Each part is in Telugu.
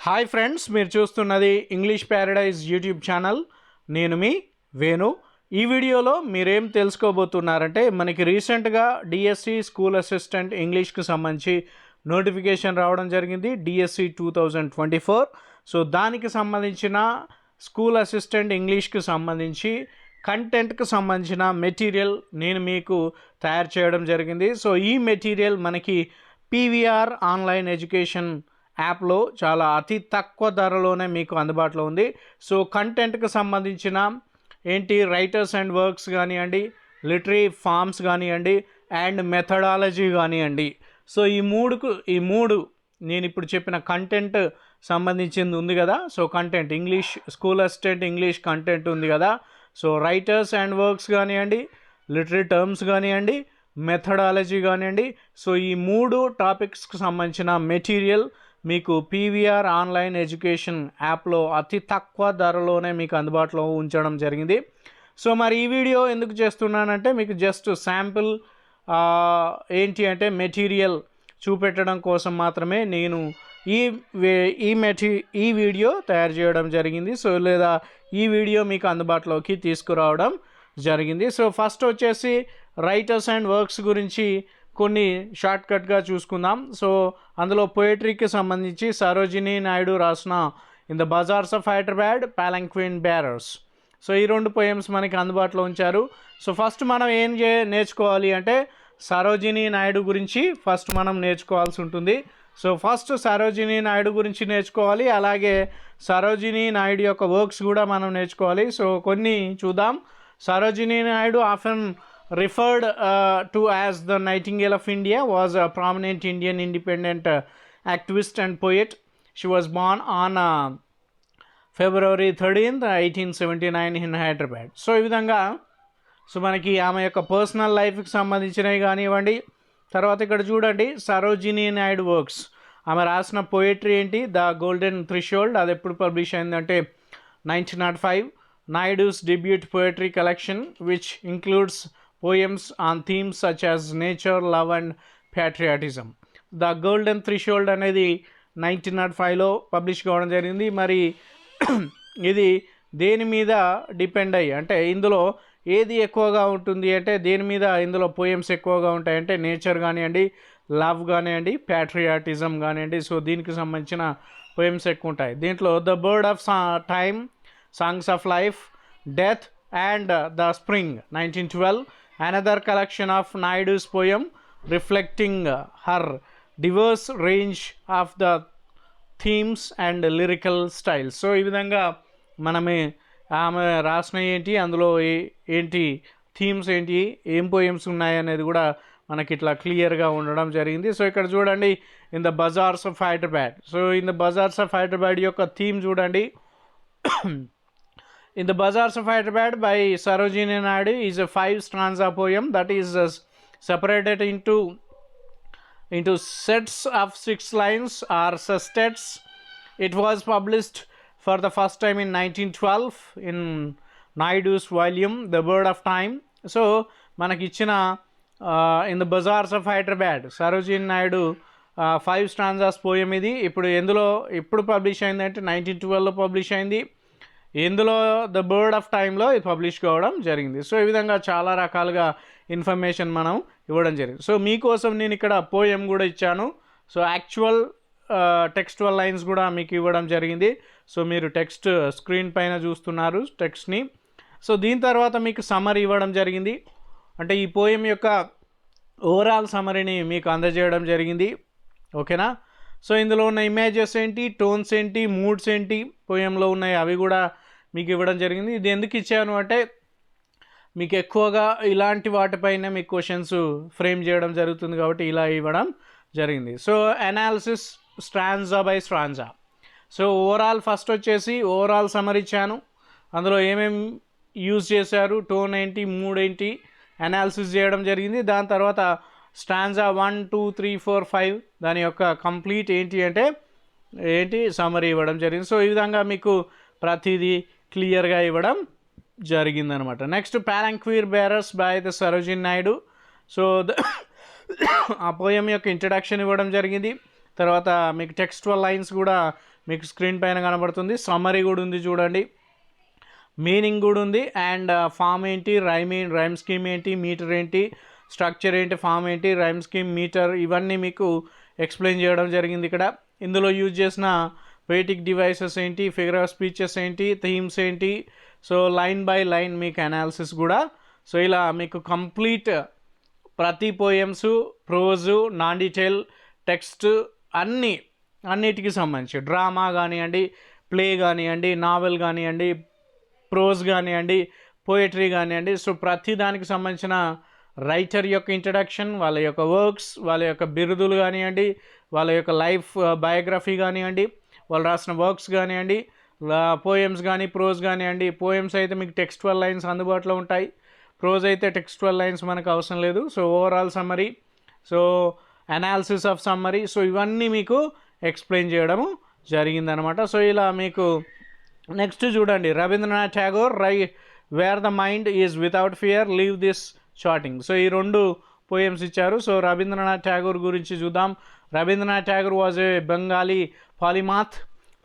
హాయ్ ఫ్రెండ్స్, మీరు చూస్తున్నది ఇంగ్లీష్ ప్యారడైజ్ యూట్యూబ్ ఛానల్. నేను మీ వేణు. ఈ వీడియోలో మీరేం తెలుసుకోబోతున్నారంటే, మనకి రీసెంట్గా డిఎస్సి స్కూల్ అసిస్టెంట్ ఇంగ్లీష్కి సంబంధించి నోటిఫికేషన్ రావడం జరిగింది, డిఎస్సి 2024. సో దానికి సంబంధించిన స్కూల్ అసిస్టెంట్ ఇంగ్లీష్కి సంబంధించి కంటెంట్కి సంబంధించిన మెటీరియల్ నేను మీకు తయారు చేయడం జరిగింది. సో ఈ మెటీరియల్ మనకి పీవీఆర్ ఆన్లైన్ ఎడ్యుకేషన్ యాప్లో చాలా అతి తక్కువ ధరలోనే మీకు అందుబాటులో ఉంది. సో కంటెంట్కి సంబంధించిన రైటర్స్ అండ్ వర్క్స్ కానివ్వండి, లిటరీ ఫార్మ్స్ కానివ్వండి, అండ్ మెథడాలజీ కానివ్వండి. సో ఈ మూడు నేను ఇప్పుడు చెప్పిన కంటెంట్ సంబంధించింది ఉంది కదా. So content English school assistant English content ఉంది కదా. సో రైటర్స్ అండ్ వర్క్స్ కానివ్వండి, లిటరీ టర్మ్స్ కానివ్వండి, మెథడాలజీ కానివ్వండి. సో ఈ మూడు టాపిక్స్కి సంబంధించిన మెటీరియల్ మీకు పీవీఆర్ ఆన్లైన్ ఎడ్యుకేషన్ యాప్లో అతి తక్కువ ధరలోనే మీకు అందుబాటులో ఉంచడం జరిగింది. సో మరి ఈ వీడియో ఎందుకు చేస్తున్నానంటే, మీకు జస్ట్ శాంపుల్ మెటీరియల్ చూపెట్టడం కోసం మాత్రమే నేను ఈ వీడియో తయారు చేయడం జరిగింది. సో లేదా ఈ వీడియో మీకు అందుబాటులోకి తీసుకురావడం జరిగింది. సో ఫస్ట్ వచ్చేసి రైటర్స్ అండ్ వర్క్స్ గురించి కొన్ని షార్ట్కట్గా చూసుకుందాం. సో అందులో పోయట్రీకి సంబంధించి సరోజినీ నాయుడు రాసిన in the bazaars of Hyderabad, palanquin bearers. So ఈ రెండు పోయమ్స్ మనకి అందుబాటులో ఉంచారు. సో ఫస్ట్ మనం నేర్చుకోవాలి అంటే సరోజినీ నాయుడు గురించి ఫస్ట్ మనం నేర్చుకోవాల్సి ఉంటుంది. సో ఫస్ట్ సరోజినీ నాయుడు గురించి నేర్చుకోవాలి, అలాగే సరోజినీ నాయుడు యొక్క వర్క్స్ కూడా మనం నేర్చుకోవాలి. సో కొన్ని చూద్దాం. Sarojini Naidu often referred to as the Nightingale of India, was a prominent Indian independent activist and poet. She was born on February 13th, 1879 in Hyderabad. So ఈ విధంగా మనకి ఆమె యొక్క పర్సనల్ లైఫ్కి సంబంధించినవి కానివ్వండి. తర్వాత ఇక్కడ చూడండి సరోజినీ నాయుడు వర్క్స్. ఆమె రాసిన పోయట్రీ ద గోల్డెన్ థ్రెషోల్డ్. అది ఎప్పుడు పబ్లిష్ అయిందంటే 1905. Naidu's debut poetry collection, which includes poems on themes such as nature, love and patriotism. The golden threshold అనేది 1905లో పబ్లిష్ కావడం జరిగింది. మరి ఇది దేని మీద డిపెండ్ అయ్యి అంటే ఇందులో ఏది ఎక్కువగా ఉంటుంది అంటే దేని మీద ఇందులో పోయమ్స్ ఎక్కువగా ఉంటాయంటే నేచర్ కానివ్వండి, లవ్ కానివ్వండి, ప్యాట్రియాటిజం కానివ్వండి. సో దీనికి సంబంధించిన పోయమ్స్ ఎక్కువ ఉంటాయి. దీంట్లో the bird of time, songs of life, death and the spring 1912. Another collection of Naidu's poem reflecting her diverse range of the themes and lyrical styles. So ఈ విధంగా ఆమె రాసిన అందులో థీమ్స్ ఏం పోయమ్స్ ఉన్నాయి అనేది కూడా మనకి ఇట్లా క్లియర్గా ఉండడం జరిగింది. సో ఇక్కడ చూడండి in the bazaars of Hyderabad. So in the bazaars of Hyderabad యొక్క థీమ్ చూడండి. In the Bazaars of Hyderabad by Sarojini Naidu is a 5-stanza poem that is separated into sets of 6 lines or sestets. It was published for the first time in 1912 in Naidu's volume The Bird of Time. So మనకి ఇచ్చిన in the Bazaars of Hyderabad Sarojini Naidu 5 stanzas poem ఇది. ఎప్పుడు పబ్లిష్ అయిందంటే 1912లో పబ్లిష్ అయింది. ఇందులో ద బర్డ్ ఆఫ్ టైంలో ఇది పబ్లిష్ కావడం జరిగింది. సో ఈ విధంగా చాలా రకాలుగా ఇన్ఫర్మేషన్ మనం ఇవ్వడం జరిగింది. సో మీకోసం నేను ఇక్కడ పోయం కూడా ఇచ్చాను. సో యాక్చువల్ టెక్స్టువల్ లైన్స్ కూడా మీకు ఇవ్వడం జరిగింది. సో మీరు టెక్స్ట్ స్క్రీన్ పైన చూస్తున్నారు టెక్స్ట్ని. సో దీని తర్వాత మీకు సమరీ ఇవ్వడం జరిగింది. అంటే ఈ పోయం యొక్క ఓవరాల్ సమరీని మీకు అందజేయడం జరిగింది. ఓకేనా. సో ఇందులో ఉన్న ఇమేజెస్ టోన్స్ మూడ్స్ పోయంలో ఉన్నాయి, అవి కూడా మీకు ఇవ్వడం జరిగింది. ఇది ఎందుకు ఇచ్చాను అంటే మీకు ఎక్కువగా ఇలాంటి వాటిపైన మీకు క్వశ్చన్స్ ఫ్రేమ్ చేయడం జరుగుతుంది కాబట్టి ఇలా ఇవ్వడం జరిగింది. So analysis Strandja by Strandja. So overall first వచ్చేసి ఓవరాల్ సమరీ ఇచ్చాను. అందులో ఏమేమి యూజ్ చేశారు, టోన్ మూడ్ అనాలిసిస్ చేయడం జరిగింది. దాని తర్వాత స్టాంజా 1, 2, 3, 4, 5 దాని యొక్క కంప్లీట్ సమరీ ఇవ్వడం జరిగింది. సో ఈ విధంగా మీకు ప్రతిదీ క్లియర్గా ఇవ్వడం జరిగిందనమాట. Next palanquin bearers by the Sarojini Naidu. So ఆ పోయం యొక్క ఇంట్రడక్షన్ ఇవ్వడం జరిగింది. తర్వాత మీకు టెక్స్టువల్ లైన్స్ కూడా మీకు స్క్రీన్ పైన కనబడుతుంది. సమ్మరీ కూడా ఉంది చూడండి, మీనింగ్ కూడా ఉంది, అండ్ ఫామ్ ఏంటి, రైమ్ స్కీమ్ ఏంటి, మీటర్ ఏంటి, స్ట్రక్చర్ ఏంటి, ఫామ్ ఏంటి, రైమ్ స్కీమ్, మీటర్, ఇవన్నీ మీకు ఎక్స్ప్లెయిన్ చేయడం జరిగింది ఇక్కడ. ఇందులో యూజ్ చేసిన పోయిటిక్ డివైసెస్ ఏంటి, ఫిగర్ ఆఫ్ స్పీచెస్ ఏంటి, థీమ్స్ ఏంటి, సో లైన్ బై లైన్ మీకు అనాలిసిస్ కూడా. సో ఇలా మీకు కంప్లీట్ ప్రతి poems, prose, non detail, text అన్నిటికి సంబంధించి డ్రామా కానివ్వండి, ప్లే కానివ్వండి, నావెల్ కానివ్వండి, ప్రోజ్ కానివ్వండి, పోయట్రీ కానివ్వండి, సో ప్రతి దానికి సంబంధించిన రైటర్ యొక్క ఇంట్రడక్షన్, వాళ్ళ యొక్క వర్క్స్, వాళ్ళ యొక్క బిరుదులు కానివ్వండి, వాళ్ళ యొక్క లైఫ్ బయోగ్రఫీ కానివ్వండి, వాళ్ళు రాసిన వర్క్స్ కానివ్వండి, పోయమ్స్ కానీ ప్రోజ్ కానివ్వండి. పోయమ్స్ అయితే మీకు టెక్స్టువల్ లైన్స్ అందుబాటులో ఉంటాయి, ప్రోజ్ అయితే టెక్స్టువల్ లైన్స్ మనకు అవసరం లేదు. So overall summary, so analysis of summary, so ఇవన్నీ మీకు ఎక్స్ప్లెయిన్ చేయడము జరిగిందనమాట. సో ఇలా మీకు నెక్స్ట్ చూడండి, Rabindranath Tagore where the mind is without fear leave this chanting. So ఈ 2 పోయమ్స్ ఇచ్చారు. సో రవీంద్రనాథ్ ఠాగూర్ గురించి చూద్దాం. Rabindranath Tagore was a Bengali polymath,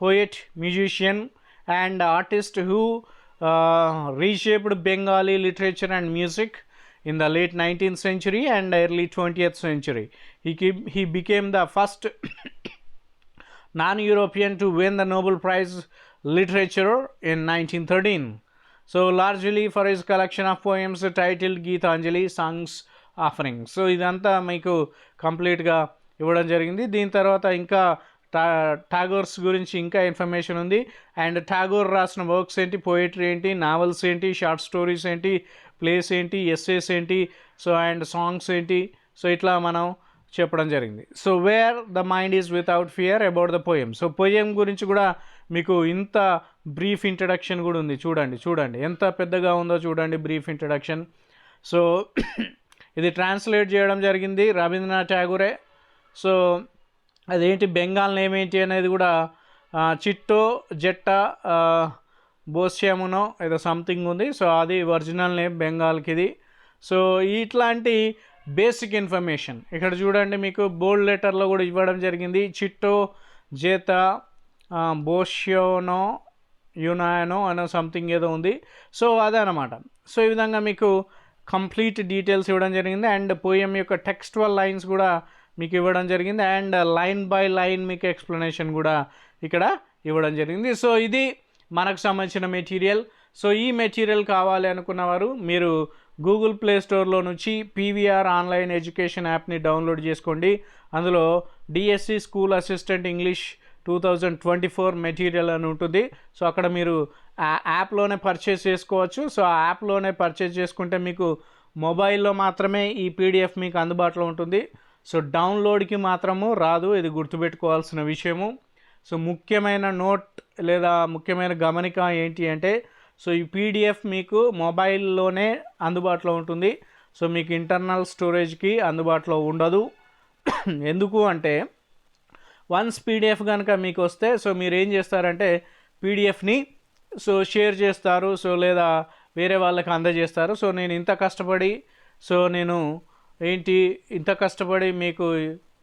poet, musician and artist who reshaped Bengali literature and music in the late 19th century and early 20th century. He became the first non-European to win the Nobel Prize Literature in 1913. So largely for his collection of poems titled Geetanjali, Songs Offering. So ఇదంతా మీకు కంప్లీట్గా ఇవ్వడం జరిగింది. దీని తర్వాత ఇంకా ఠాగూర్స్ గురించి ఇంకా ఇన్ఫర్మేషన్ ఉంది. అండ్ ఠాగూర్ రాసిన వర్క్స్ ఏంటి, పోయిటరీ ఏంటి, నావెల్స్ ఏంటి, షార్ట్ స్టోరీస్ ఏంటి, ప్లేస్ ఏంటి, ఎస్సేస్ ఏంటి, సో అండ్ సాంగ్స్ ఏంటి, సో ఇట్లా మనం చెప్పడం జరిగింది. So where the mind is without fear about the poem. So poem గురించి కూడా మీకు ఇంత బ్రీఫ్ ఇంట్రడక్షన్ కూడా ఉంది. చూడండి ఎంత పెద్దగా ఉందో చూడండి బ్రీఫ్ ఇంట్రడక్షన్. సో ఇది ట్రాన్స్లేట్ చేయడం జరిగింది రవీంద్రనాథ్ ఠాగూరే. సో అదేంటి బెంగాల్ నేమ్ ఏంటి అనేది కూడా చిట్టో జెట్టా బోస్యామునో ఏదో సంథింగ్ ఉంది. సో అది ఒరిజినల్ నేమ్ బెంగాల్కి ఇది. సో ఇట్లాంటి బేసిక్ ఇన్ఫర్మేషన్ ఇక్కడ చూడండి మీకు బోల్డ్ లెటర్లో కూడా ఇవ్వడం జరిగింది. చిట్టో జేతా బోష్యోనో యునాయనో అనో సంథింగ్ ఏదో ఉంది. సో అదనమాట. సో ఈ విధంగా మీకు కంప్లీట్ డీటెయిల్స్ ఇవ్వడం జరిగింది. అండ్ పోయం యొక్క టెక్స్టువల్ లైన్స్ కూడా మీకు ఇవ్వడం జరిగింది. అండ్ లైన్ బై లైన్ మీకు ఎక్స్ప్లెనేషన్ కూడా ఇక్కడ ఇవ్వడం జరిగింది. సో ఇది మనకు సంబంధించిన మెటీరియల్. సో ఈ మెటీరియల్ కావాలి అనుకున్నవారు మీరు గూగుల్ ప్లే స్టోర్లో నుంచి పీవీఆర్ ఆన్లైన్ ఎడ్యుకేషన్ యాప్ని డౌన్లోడ్ చేసుకోండి. అందులో DSC school assistant English 2024 material అని ఉంటుంది. సో అక్కడ మీరు ఆ యాప్లోనే పర్చేస్ చేసుకోవచ్చు. సో ఆ యాప్లోనే పర్చేస్ చేసుకుంటే మీకు మొబైల్లో మాత్రమే ఈ పీడిఎఫ్ మీకు అందుబాటులో ఉంటుంది. సో డౌన్లోడ్కి మాత్రము రాదు, ఇది గుర్తుపెట్టుకోవాల్సిన విషయము. సో ముఖ్యమైన నోట్ లేదా ముఖ్యమైన గమనిక ఏంటి అంటే, సో ఈ పీడిఎఫ్ మీకు మొబైల్లోనే అందుబాటులో ఉంటుంది. సో మీకు ఇంటర్నల్ స్టోరేజ్కి అందుబాటులో ఉండదు. ఎందుకు అంటే వన్స్ పీడిఎఫ్ కనుక మీకు వస్తే సో మీరు ఏం చేస్తారంటే పీడిఎఫ్ని సో షేర్ చేస్తారు, సో లేదా వేరే వాళ్ళకి అందజేస్తారు. సో నేను ఇంత కష్టపడి ఇంత కష్టపడి మీకు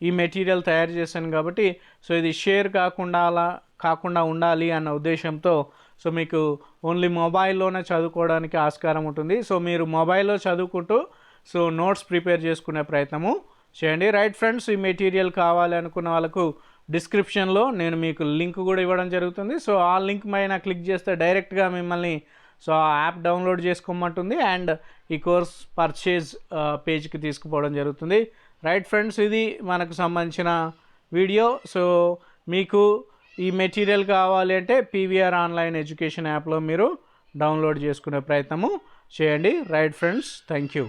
ఈ మెటీరియల్ తయారు చేశాను కాబట్టి సో ఇది షేర్ కాకుండా ఉండాలి అన్న ఉద్దేశంతో సో మీకు ఓన్లీ మొబైల్లోనే చదువుకోవడానికి ఆస్కారం ఉంటుంది. సో మీరు మొబైల్లో చదువుకుంటూ సో నోట్స్ ప్రిపేర్ చేసుకునే ప్రయత్నము చేయండి. రైట్ ఫ్రెండ్స్, ఈ మెటీరియల్ కావాలి అనుకున్న వాళ్ళకు డిస్క్రిప్షన్లో నేను మీకు లింక్ కూడా ఇవ్వడం జరుగుతుంది. సో ఆ లింక్ పైన క్లిక్ చేస్తే డైరెక్ట్గా మిమ్మల్ని సో ఆ యాప్ డౌన్లోడ్ చేసుకోమంటుంది అండ్ ఈ కోర్స్ పర్చేజ్ పేజ్కి తీసుకుపోవడం జరుగుతుంది. రైట్ ఫ్రెండ్స్, ఇది మనకు సంబంధించిన వీడియో. సో మీకు ఈ మెటీరియల్ కావాలి అంటే పీవీఆర్ ఆన్లైన్ ఎడ్యుకేషన్ యాప్లో మీరు డౌన్లోడ్ చేసుకునే ప్రయత్నము చేయండి. Right friends, thank you.